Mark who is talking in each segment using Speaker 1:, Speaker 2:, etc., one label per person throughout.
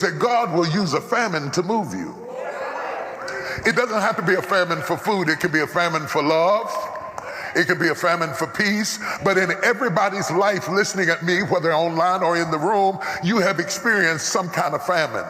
Speaker 1: That God will use a famine to move you. It doesn't have to be a famine for food. It can be a famine for love. It can be a famine for peace. But in everybody's life listening at me, whether online or in the room, you have experienced some kind of famine.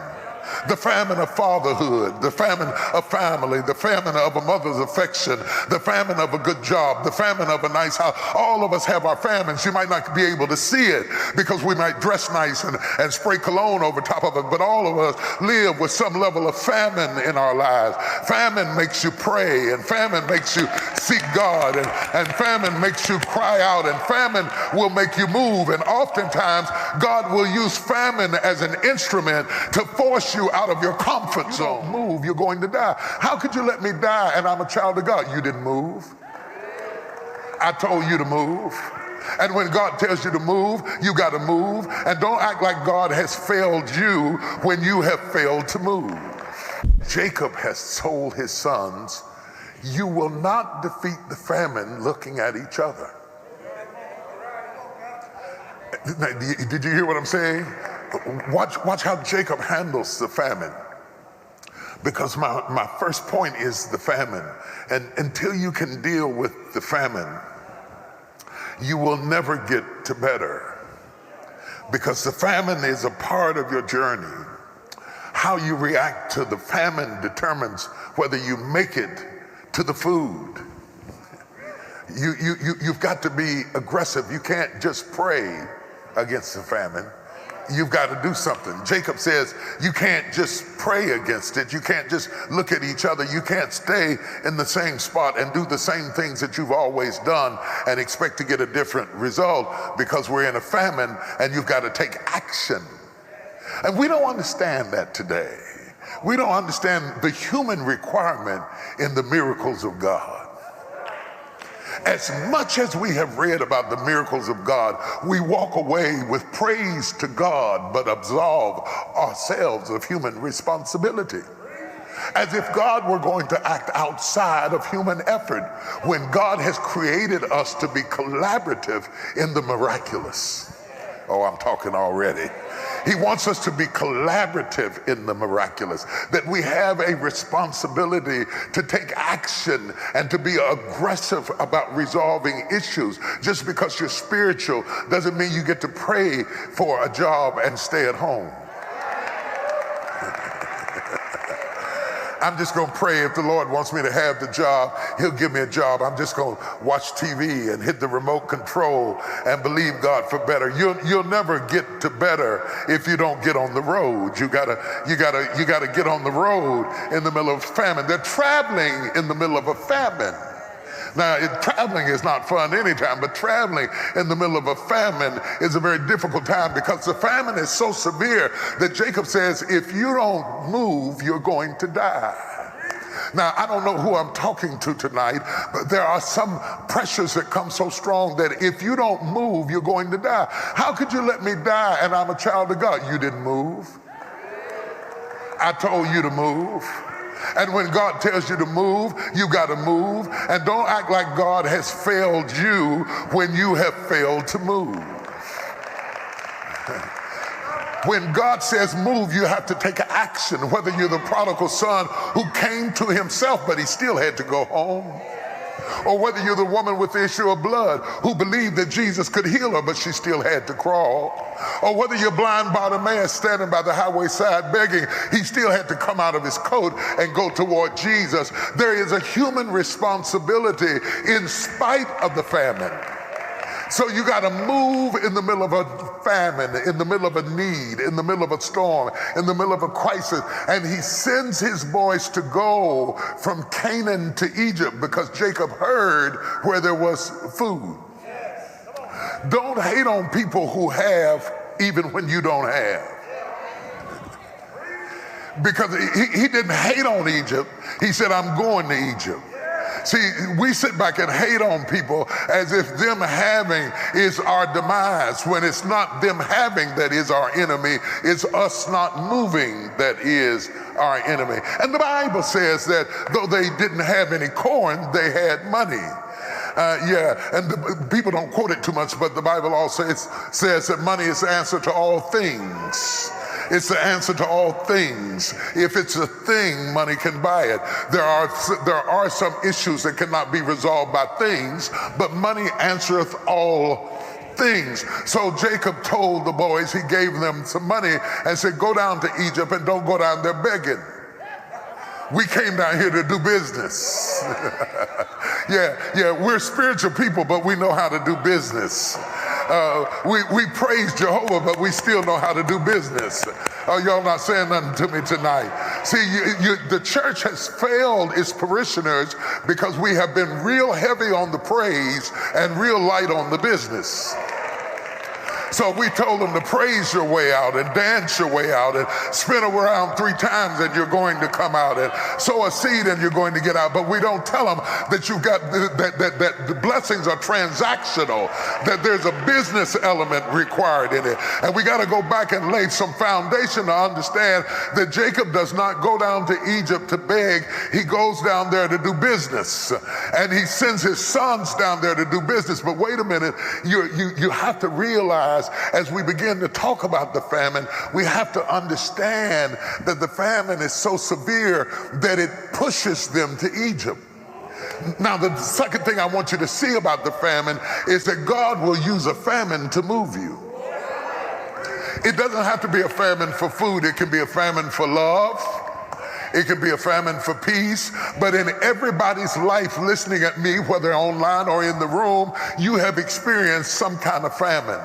Speaker 1: The famine of fatherhood, the famine of family, the famine of a mother's affection, the famine of a good job, the famine of a nice house. All of us have our famines. You might not be able to see it because we might dress nice and spray cologne over top of it, but all of us live with some level of famine in our lives. Famine makes you pray, and famine makes you seek God, and famine makes you cry out, and famine will make you move. And oftentimes, God will use famine as an instrument to force you out of your comfort zone. Move, you're going to die. How could you let me die and I'm a child of God? You didn't move. I told you to move. And when God tells you to move, you got to move. And don't act like God has failed you when you have failed to move. Jacob has told his sons, you will not defeat the famine looking at each other. Did you hear what I'm saying? Watch how Jacob handles the famine. Because my first point is the famine. And until you can deal with the famine, you will never get to better. Because the famine is a part of your journey. How you react to the famine determines whether you make it to the food. You've got to be aggressive. You can't just pray against the famine. You've got to do something. Jacob says you can't just pray against it. You can't just look at each other. You can't stay in the same spot and do the same things that you've always done and expect to get a different result, because we're in a famine and you've got to take action. And we don't understand that today. We don't understand the human requirement in the miracles of God. As much as we have read about the miracles of God, we walk away with praise to God, but absolve ourselves of human responsibility. As if God were going to act outside of human effort, when God has created us to be collaborative in the miraculous. Oh, I'm talking already. He wants us to be collaborative in the miraculous, that we have a responsibility to take action and to be aggressive about resolving issues. Just because you're spiritual doesn't mean you get to pray for a job and stay at home. I'm just going to pray. If the Lord wants me to have the job, he'll give me a job. I'm just going to watch TV and hit the remote control and believe God for better. You'll never get to better if you don't get on the road. You gotta get on the road in the middle of famine. They're traveling in the middle of a famine. Now, traveling is not fun anytime, but traveling in the middle of a famine is a very difficult time, because the famine is so severe that Jacob says, if you don't move, you're going to die. Now, I don't know who I'm talking to tonight, but there are some pressures that come so strong that if you don't move, you're going to die. How could you let me die and I'm a child of God? You didn't move. I told you to move. And when God tells you to move, you got to move. And don't act like God has failed you when you have failed to move. When God says move, you have to take action, whether you're the prodigal son who came to himself, but he still had to go home. Or whether you're the woman with the issue of blood who believed that Jesus could heal her, but she still had to crawl. Or whether you're blind Bartimaeus standing by the highway side begging, he still had to come out of his coat and go toward Jesus. There is a human responsibility in spite of the famine. So you got to move in the middle of a famine, in the middle of a need, in the middle of a storm, in the middle of a crisis. And he sends his boys to go from Canaan to Egypt because Jacob heard where there was food. Don't hate on people who have even when you don't have. Because he didn't hate on Egypt. He said, I'm going to Egypt. See, we sit back and hate on people as if them having is our demise, when it's not them having that is our enemy, it's us not moving that is our enemy. And the Bible says that though they didn't have any corn, they had money. And people don't quote it too much, but the Bible also says that money is the answer to all things. It's the answer to all things. If it's a thing, money can buy it. There are some issues that cannot be resolved by things, but money answereth all things. So Jacob told the boys, he gave them some money and said, go down to Egypt and don't go down there begging. We came down here to do business. Yeah, we're spiritual people, but we know how to do business. We praise Jehovah, but we still know how to do business. Y'all not saying nothing to me tonight. See, the church has failed its parishioners because we have been real heavy on the praise and real light on the business. So we told them to praise your way out and dance your way out and spin around 3 times and you're going to come out, and sow a seed and you're going to get out. But we don't tell them that you've got that the blessings are transactional, that there's a business element required in it. And we got to go back and lay some foundation to understand that Jacob does not go down to Egypt to beg. He goes down there to do business, and he sends his sons down there to do business. But wait a minute, you have to realize, as we begin to talk about the famine, we have to understand that the famine is so severe that it pushes them to Egypt. Now, the second thing I want you to see about the famine is that God will use a famine to move you. It doesn't have to be a famine for food. It can be a famine for love. It can be a famine for peace. But in everybody's life listening at me, whether online or in the room, you have experienced some kind of famine.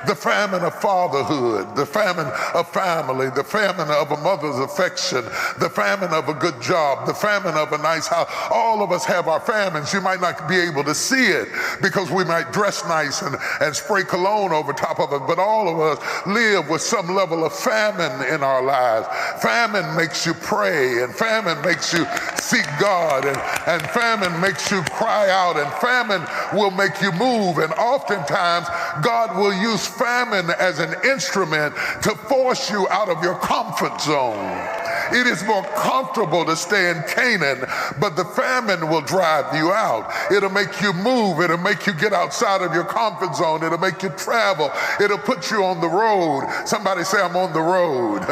Speaker 1: The famine of fatherhood, the famine of family, the famine of a mother's affection, the famine of a good job, the famine of a nice house. All of us have our famines. You might not be able to see it because we might dress nice and spray cologne over top of it, but all of us live with some level of famine in our lives. Famine makes you pray, and famine makes you seek God, and famine makes you cry out, and famine will make you move. And oftentimes God will use famine as an instrument to force you out of your comfort zone. It is more comfortable to stay in Canaan, but the famine will drive you out. It'll make you move. It'll make you get outside of your comfort zone. It'll make you travel. It'll put you on the road. Somebody say, I'm on the road.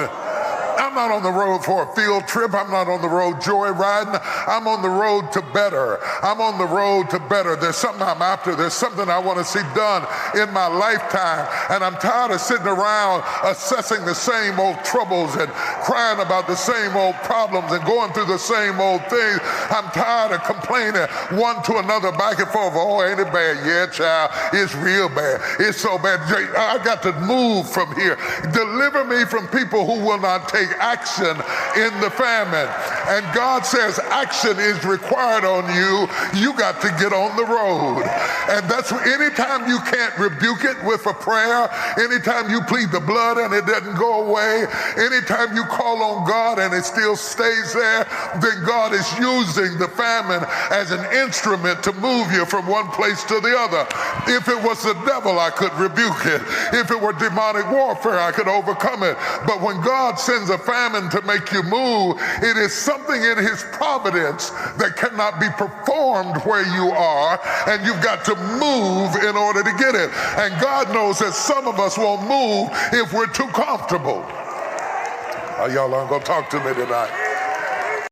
Speaker 1: I'm not on the road for a field trip. I'm not on the road joyriding. I'm on the road to better. I'm on the road to better. There's something I'm after. There's something I want to see done in my lifetime. And I'm tired of sitting around assessing the same old troubles and crying about the same old problems and going through the same old things. I'm tired of complaining one to another back and forth. Oh, ain't it bad? Yeah, child, it's real bad. It's so bad. I got to move from here. Deliver me from people who will not take action in the famine. And God says action is required on you. You got to get on the road. And that's anytime you can't rebuke it with a prayer, anytime you plead the blood and it doesn't go away, anytime you call on God and it still stays there, then God is using the famine as an instrument to move you from one place to the other. If it was the devil, I could rebuke it. If it were demonic warfare, I could overcome it. But when God sends a famine to make you move, it is something in his providence that cannot be performed where you are, and you've got to move in order to get it. And God knows that some of us won't move if we're too comfortable. Y'all aren't gonna talk to me tonight.